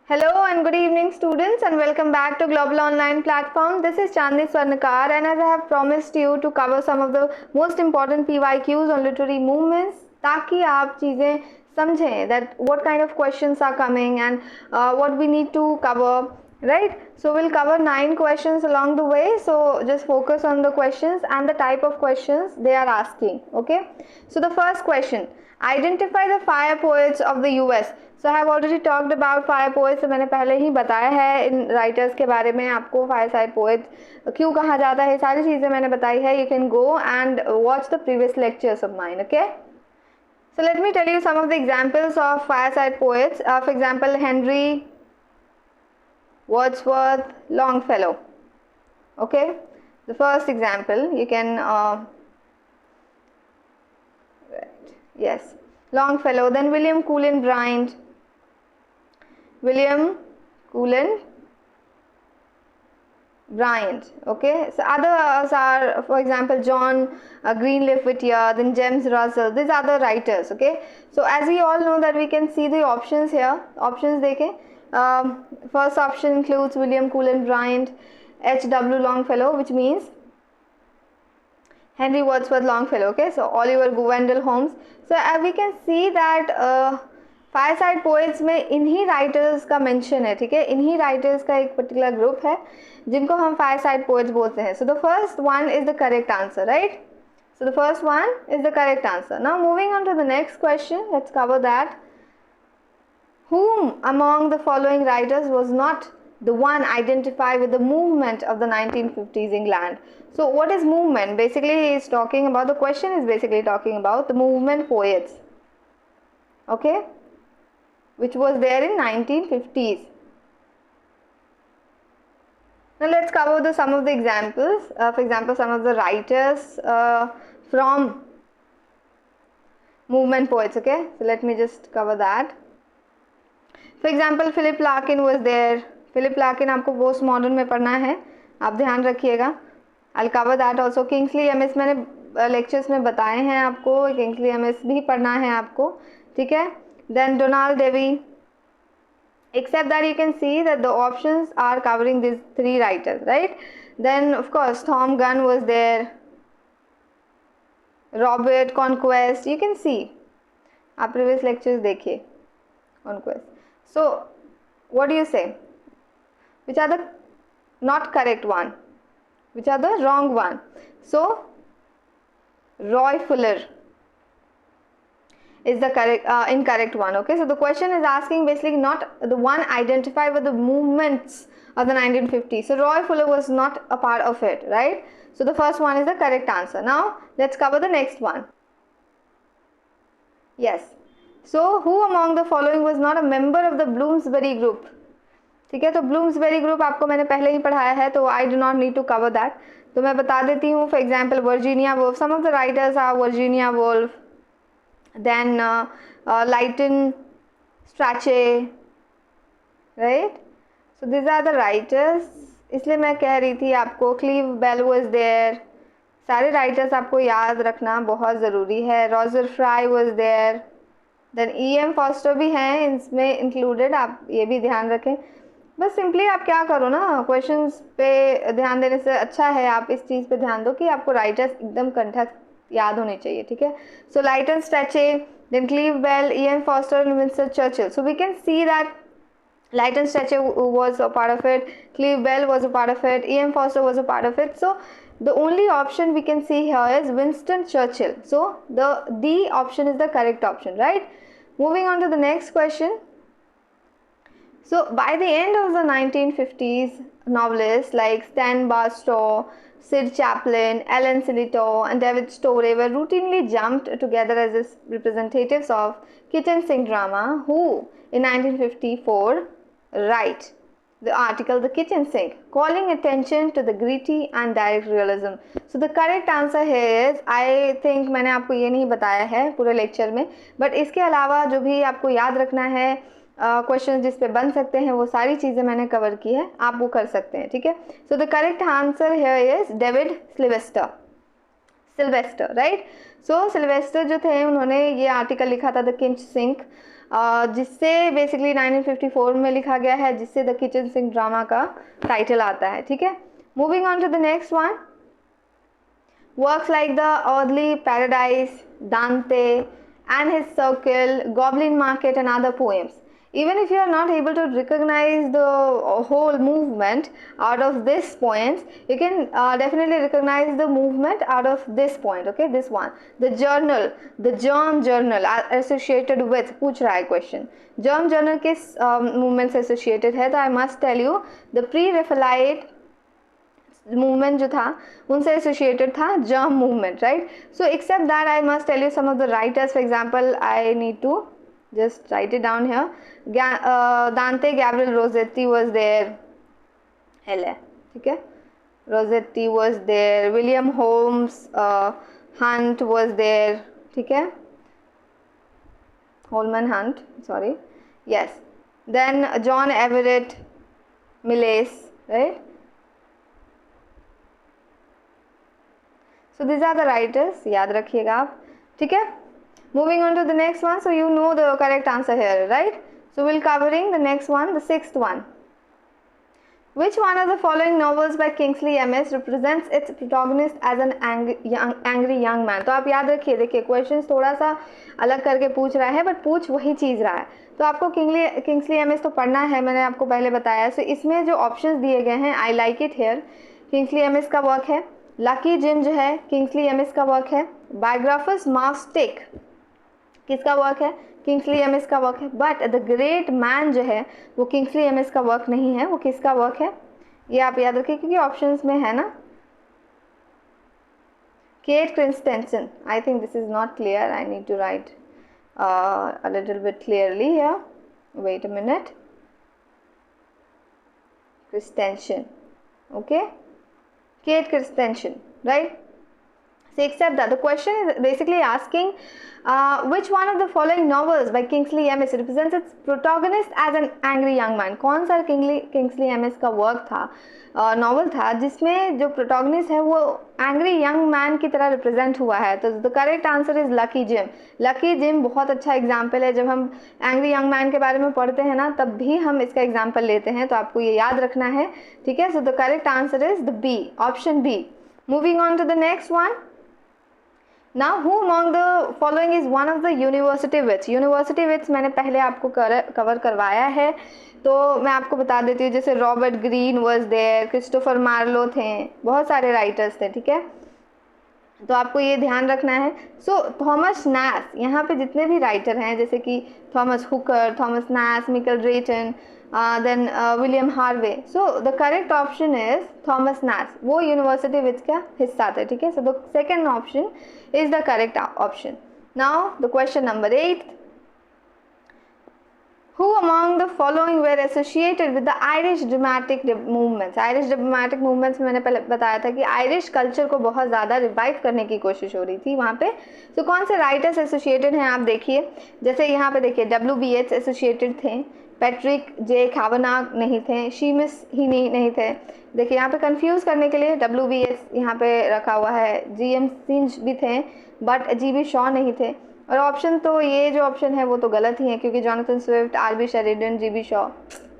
Hello and good evening students and welcome back to Global Online Platform. This is Chandni Swarnakar and as I have promised you to cover some of the most important PYQs on literary movements ताकि आप चीज़ें समझें that what kind of questions are coming and what we need to cover, right? So we'll cover 9 questions along the way, so just focus on the questions and the type of questions they are asking, okay? So the first question, identify the fire poets of the US. So I have already talked about fire poets. तो मैंने पहले ही बताया है इन writers के बारे में, आपको fire side poet क्यों कहा जाता है, सारी चीज़ें मैंने बताई है. You can go and watch the previous lectures of mine. Okay, so let me tell you some of the examples of fireside poets. For example, Henry Wordsworth Longfellow. Okay, the first example you can yes, Longfellow. Then William Cullen Bryant. Okay, so others are, for example, John Greenleaf Whittier, then James Russell. These are the writers. Okay, so as we all know that we can see the options here. Options देखें. First option includes William Cullen Bryant, H.W. Longfellow, which means Henry Wordsworth Longfellow. Okay, so Oliver Wendell Holmes. So we can see that fireside poets में इन्हीं writers का mention है. ठीक है, इन्हीं writers का एक पर्टिकुलर ग्रुप है जिनको हम फायरसाइड पोएट्स बोलते हैं. So the first one is the correct answer, right? So the first one is the correct answer. Now moving on to the next question, let's cover that. Whom among the following writers was not the one identified with the movement of the 1950s England? So what is movement? Basically he is talking about, the question is basically talking about the movement poets, okay, which was there in 1950s. Now let's cover some of the examples. For example, some of the writers from movement poets. Okay, so let me just cover that. For example, Philip Larkin was there. Philip Larkin आपको post modern में पढ़ना है, आप ध्यान रखिएगा. I'll cover that also. Kingsley Amis मैंने lectures में बताए हैं आपको, Kingsley Amis भी पढ़ना है आपको, ठीक है. Then Donald Davy. Except that you can see that the options are covering these 3 writers, right? Then of course Tom Gunn was there, Robert Conquest. You can see, आप previous lectures देखिए, Conquest. So what do you say? Which are the not correct one? Which are the wrong one? So Roy Fuller is the correct incorrect one. Okay, so the question is asking basically not the one identified with the movements of the 1950s. So Roy Fuller was not a part of it, right? So the first one is the correct answer. Now let's cover the next one. Yes, so who among the following was not a member of the Bloomsbury group? ठीक है, तो Bloomsbury group आपको मैंने पहले ही पढ़ाया है, तो I do not need to cover that, तो मैं बता देती हूँ. For example Virginia Woolf. Some of the writers are Virginia Woolf, then Leighton Strachey, right? So these are the writers. इसलिए मैं कह रही थी आपको क्लीव बेल was there. सारे राइटर्स आपको याद रखना बहुत ज़रूरी है. Roger fry was there. then E.M. Foster भी हैं इसमें इंक्लूडेड, आप ये भी ध्यान रखें. बस सिंपली आप क्या करो ना, क्वेश्चंस पे ध्यान देने से अच्छा है आप इस चीज़ पे ध्यान दो कि आपको राइटर्स एकदम कंठस्थ याद होने चाहिए, ठीक है. So Leighton Strachey, then Clive Bell, E.M. Forster and Winston Churchill. So we can see that Leighton Strachey was a part of it, Cleve Bell was a part of it, E.M. Foster was a part of it. So the only option we can see here is Winston Churchill. So the D option is the correct option, right? Moving on to the next question. So by the end of the 1950s, novelists like Stan Barstow, Sid Chaplin, Ellen Silito and David Storey were routinely jumped together as representatives of kitchen sink drama, who in 1954 write the article The Kitchen Sink, calling attention to the gritty and direct realism. So the correct answer here is, I think मैंने आपको ये नहीं बताया है पूरे lecture में, but इसके अलावा जो भी आपको याद रखना है क्वेश्चन जिस पे बन सकते हैं वो सारी चीज़ें मैंने कवर की है, आप वो कर सकते हैं, ठीक है. So the correct answer here is David Sylvester, right. So Sylvester जो थे उन्होंने ये आर्टिकल लिखा था द किचन सिंक जिससे बेसिकली 1954 में लिखा गया है, जिससे द किचन सिंक ड्रामा का टाइटल आता है, ठीक है। Moving on to the next one, works like the early paradise, Dante and his circle, goblin market and other poems. Even if you are not able to recognize the whole movement out of this poems, you can definitely recognize the movement out of this point, okay, this one, the journal, the germ journal associated with, पूछ रहा है question, germ journal किस movement से associated है, तो I must tell you the pre-Raphaelite movement जो था उनसे एसोसिएटेड था germ movement, right. So except that I must tell you some of the writers, for example I need to just write it down here, Dante Gabriel Rossetti was there, Hailey, ठीक है, Rossetti was there, William Holmes Hunt was there, ठीक है, Holman Hunt, sorry, yes, then John Everett Millais, right. So these are the writers, याद रखिएगा आप, ठीक है। Moving on to the next one, so you know the correct answer here, right? So we'll covering the next one, the sixth one. Which one of the following novels by Kingsley Amis represents its protagonist as an angry young man? तो आप याद रखिए, देखिए questions थोड़ा सा अलग करके पूछ रहा है, बट पूछ वही चीज़ रहा है, तो आपको किंग्सली एमिस तो पढ़ना है, मैंने आपको पहले बताया। सो इसमें जो ऑप्शंस दिए गए हैं, I like it here, Kingsley amiss का वर्क है, लकी जिम जो है किंग्सली एमिस का वर्क है, बायोग्राफर्स मास्टिक किसका वर्क है, किंग्सली एमिस का वर्क है, बट द ग्रेट मैन जो है वो किंग्सली एमिस का वर्क नहीं है, वो किसका वर्क है, ये आप याद रखिए क्योंकि ऑप्शंस में है ना। Kate Christensen, I think this is not clear, I need to write a little bit clearly here, wait a minute, Christensen, okay, Kate Christensen, right? So except that the question is basically asking which one of the following novels by Kingsley Amis represents its protagonist as an angry young man? कौन सा Kingsley Amis का work था, novel था, जिसमें जो protagonist है वो angry young man की तरह रिप्रेजेंट हुआ है? तो the correct answer is lucky gym. Lucky gym बहुत अच्छा एग्जाम्पल है, जब हम एंग्री यंग मैन के बारे में पढ़ते हैं ना तब भी हम इसका एग्जाम्पल लेते हैं, तो आपको ये याद रखना है, ठीक है। So the correct answer is the B, option B. Moving on to the next one, Now who among the following is one of the university wits? University wits मैंने पहले आपको कवर करवाया है, तो मैं आपको बता देती हूँ, जैसे Robert Greene was there, Christopher Marlowe थे, बहुत सारे राइटर्स थे, ठीक है, तो आपको ये ध्यान रखना है। सो थॉमस नैस, यहाँ पे जितने भी राइटर हैं जैसे कि Thomas Hooker, Thomas Nashe, Michael Drayton, then William Harvey, so the correct option is Thomas Nashe, वो यूनिवर्सिटी विच का हिस्सा थे, ठीक है। So the second option is the correct option. Now the question number 8, Who among the following were associated with the Irish dramatic movements? Irish dramatic movements में मैंने पहले बताया था कि आयरिश कल्चर को बहुत ज़्यादा रिवाइव करने की कोशिश हो रही थी वहाँ पे। तो कौन से राइटर्स एसोसिएटेड हैं आप देखिए, जैसे यहाँ पे देखिए W.B. Yeats एसोसिएटेड थे, पैट्रिक जे कावनाग नहीं थे, शीमिस ही नहीं थे। देखिए यहाँ पे कंफ्यूज करने के लिए W.B. Yeats यहाँ पे रखा हुआ है, G.M. सिंज भी थे बट G.B. शॉ नहीं थे, और ऑप्शन तो ये जो ऑप्शन है वो तो गलत ही है क्योंकि Jonathan Swift, R.B. Sheridan, G.B. Shaw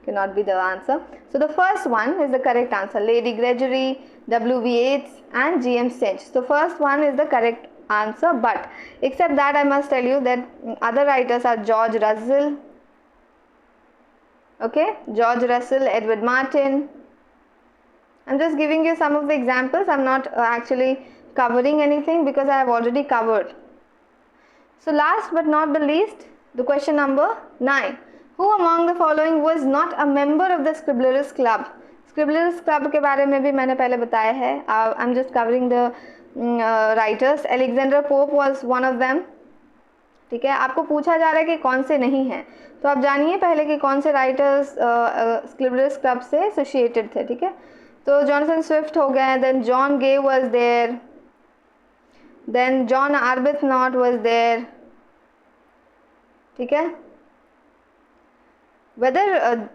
cannot be the answer. So the first one is the correct answer, Lady Gregory, W.B. Yeats and G.M. Sinch. So first one is the correct answer, but except that I must tell you that other writers are George Russell, okay, George Russell, Edward Martin. I'm just giving you some of the examples. I'm not actually covering anything because I have already covered. So last but not the least, the question number 9. Who among the following was not a member of the Scriblerus Club? Scriblerus Club के बारे में भी मैंने पहले बताया है. I'm just covering the writers. Alexander Pope was one of them. ठीक है, आपको पूछा जा रहा है कि कौन से नहीं हैं, तो आप जानिए पहले कि कौन से राइटर्स स्क्रिबलर्स क्लब से एसोसिएटेड थे. ठीक है, तो जॉनसन स्विफ्ट हो गए, then John Gay was there, then John Arbuthnot was there. ठीक है, whether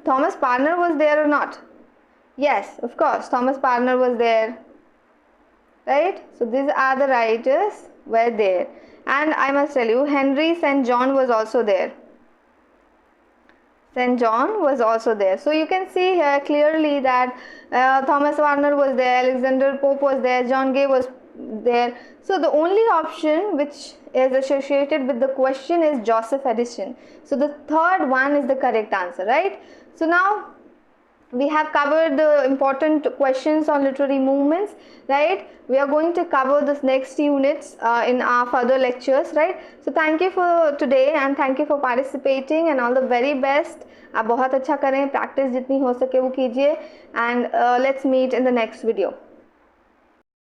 Thomas Parner was there or not? Yes, of course, Thomas Parner was there, right? So these are the writers were there, and I must tell you Henry St. John was also there. St. John was also there. So you can see here clearly that Thomas Warner was there, Alexander Pope was there, John Gay was there. So the only option which is associated with the question is Joseph Edison. So the third one is the correct answer, right? So now we have covered the important questions on literary movements, right? We are going to cover this next units in our further lectures, right? So thank you for today and thank you for participating and all the very best. आप बहुत अच्छा करें, practice जितनी हो सके वो कीजिए, and let's meet in the next video.